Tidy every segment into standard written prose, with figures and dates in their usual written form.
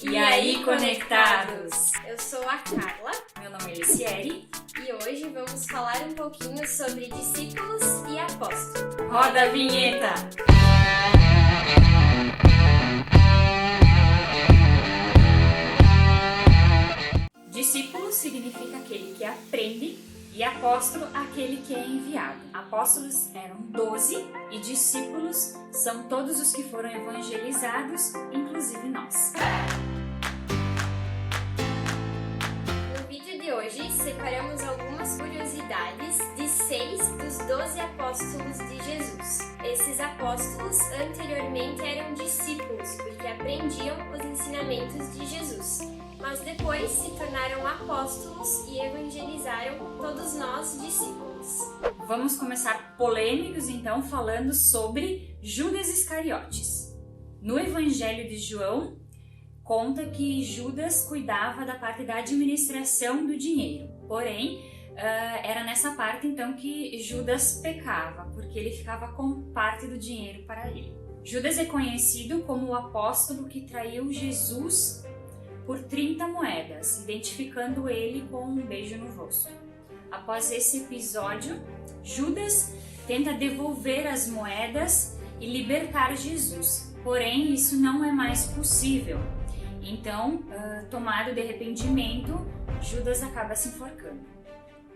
E aí, conectados? Eu sou a Carla. Meu nome é Licieri. E hoje vamos falar um pouquinho sobre discípulos e apóstolos. Roda a vinheta! Discípulo significa aquele que aprende e apóstolo aquele que é enviado. Apóstolos eram 12 e discípulos são todos os que foram evangelizados, inclusive nós. No vídeo de hoje, separamos algumas curiosidades de 6 dos 12 apóstolos de Jesus. Esses apóstolos anteriormente eram discípulos, porque aprendiam os ensinamentos de Jesus. Mas depois se tornaram apóstolos e evangelizaram todos nós discípulos. Vamos começar polêmicos então falando sobre Judas Iscariotes. No Evangelho de João, conta que Judas cuidava da parte da administração do dinheiro. Porém, era nessa parte então que Judas pecava, porque ele ficava com parte do dinheiro para ele. Judas é conhecido como o apóstolo que traiu Jesus por 30 moedas, identificando ele com um beijo no rosto. Após esse episódio, Judas tenta devolver as moedas e libertar Jesus. Porém, isso não é mais possível. Então, tomado de arrependimento, Judas acaba se enforcando.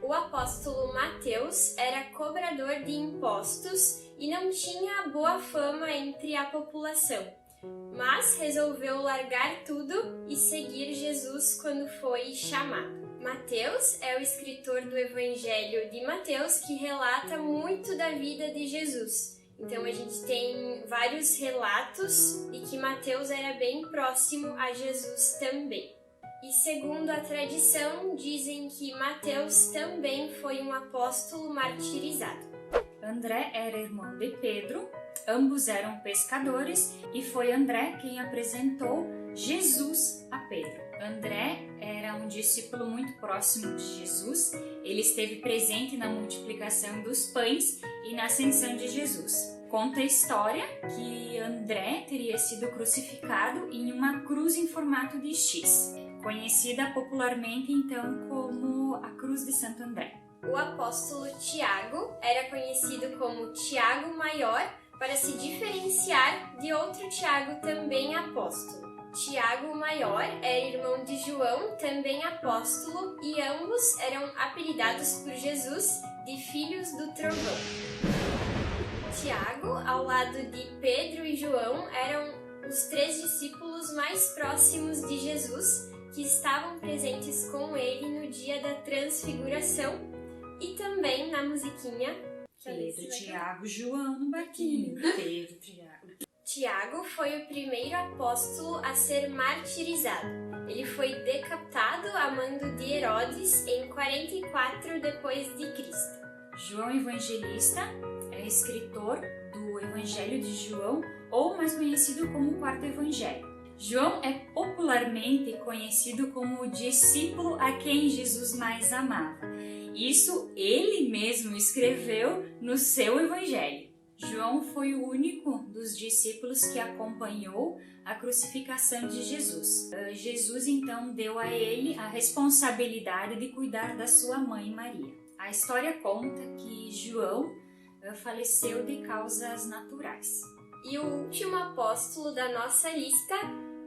O apóstolo Mateus era cobrador de impostos e não tinha boa fama entre a população, mas resolveu largar tudo e seguir Jesus quando foi chamado. Mateus é o escritor do Evangelho de Mateus que relata muito da vida de Jesus. Então a gente tem vários relatos de que Mateus era bem próximo a Jesus também. E segundo a tradição, dizem que Mateus também foi um apóstolo martirizado. André era irmão de Pedro, ambos eram pescadores e foi André quem apresentou Jesus a Pedro. André era um discípulo muito próximo de Jesus, ele esteve presente na multiplicação dos pães e na ascensão de Jesus. Conta a história que André teria sido crucificado em uma cruz em formato de X, conhecida popularmente então como a Cruz de Santo André. O apóstolo Tiago era conhecido como Tiago Maior para se diferenciar de outro Tiago também apóstolo. Tiago Maior era irmão de João, também apóstolo, e ambos eram apelidados por Jesus de Filhos do Trovão. Tiago, ao lado de Pedro e João, eram os 3 discípulos mais próximos de Jesus que estavam presentes com ele no dia da transfiguração e também na musiquinha Pedro, Tiago, João no barquinho. Pedro, Tiago. Tiago foi o primeiro apóstolo a ser martirizado. Ele foi decapitado a mando de Herodes em 44 depois de Cristo. João Evangelista é escritor do Evangelho de João, ou mais conhecido como o Quarto Evangelho. João é popularmente conhecido como o discípulo a quem Jesus mais amava. Isso ele mesmo escreveu no seu Evangelho. João foi o único dos discípulos que acompanhou a crucificação de Jesus. Jesus então deu a ele a responsabilidade de cuidar da sua mãe Maria. A história conta que João faleceu de causas naturais. E o último apóstolo da nossa lista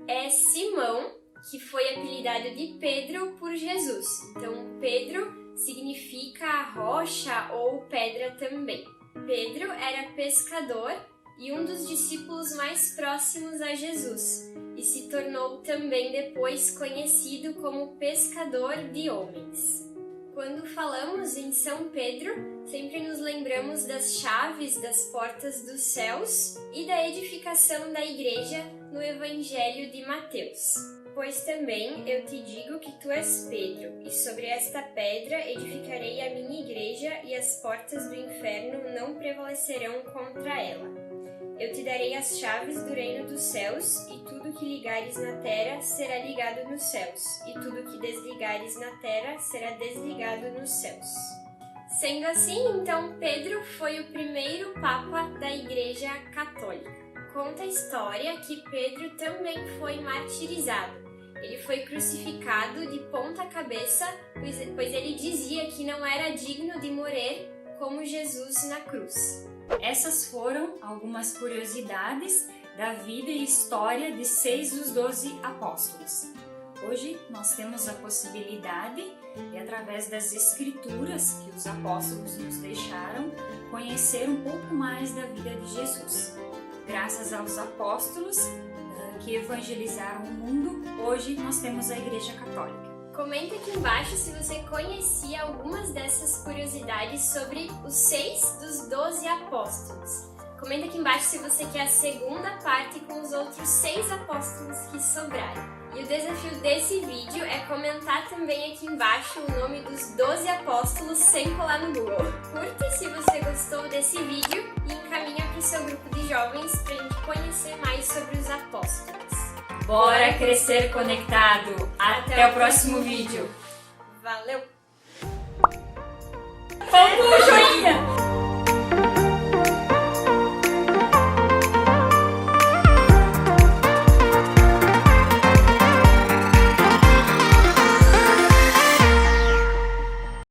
é Simão, que foi apelidado de Pedro por Jesus. Então, Pedro significa rocha ou pedra também. Pedro era pescador e um dos discípulos mais próximos a Jesus, e se tornou também depois conhecido como pescador de homens. Quando falamos em São Pedro, sempre nos lembramos das chaves das portas dos céus e da edificação da igreja no Evangelho de Mateus. Pois também eu te digo que tu és Pedro, e sobre esta pedra edificarei a minha igreja, e as portas do inferno não prevalecerão contra ela. Eu te darei as chaves do reino dos céus, e tudo que ligares na terra será ligado nos céus, e tudo que desligares na terra será desligado nos céus. Sendo assim, então Pedro foi o primeiro Papa da Igreja Católica. conta a história que Pedro também foi martirizado. Ele foi crucificado de ponta cabeça, pois ele dizia que não era digno de morrer como Jesus na cruz. Essas foram algumas curiosidades da vida e história de 6 dos 12 apóstolos. Hoje nós temos a possibilidade de, através das escrituras que os apóstolos nos deixaram, conhecer um pouco mais da vida de Jesus. Graças aos apóstolos que evangelizaram o mundo, hoje nós temos a Igreja Católica. Comenta aqui embaixo se você conhecia algumas dessas curiosidades sobre os 6 dos 12 apóstolos. Comenta aqui embaixo se você quer a segunda parte com os outros 6 apóstolos que sobraram. E o desafio desse vídeo é comentar também aqui embaixo o nome dos 12 apóstolos sem colar no Google. Curta se você gostou desse vídeo e encaminha para o seu grupo de jovens para a gente conhecer mais sobre os apóstolos. Bora crescer conectado! Até o próximo vídeo! Valeu! Vamos!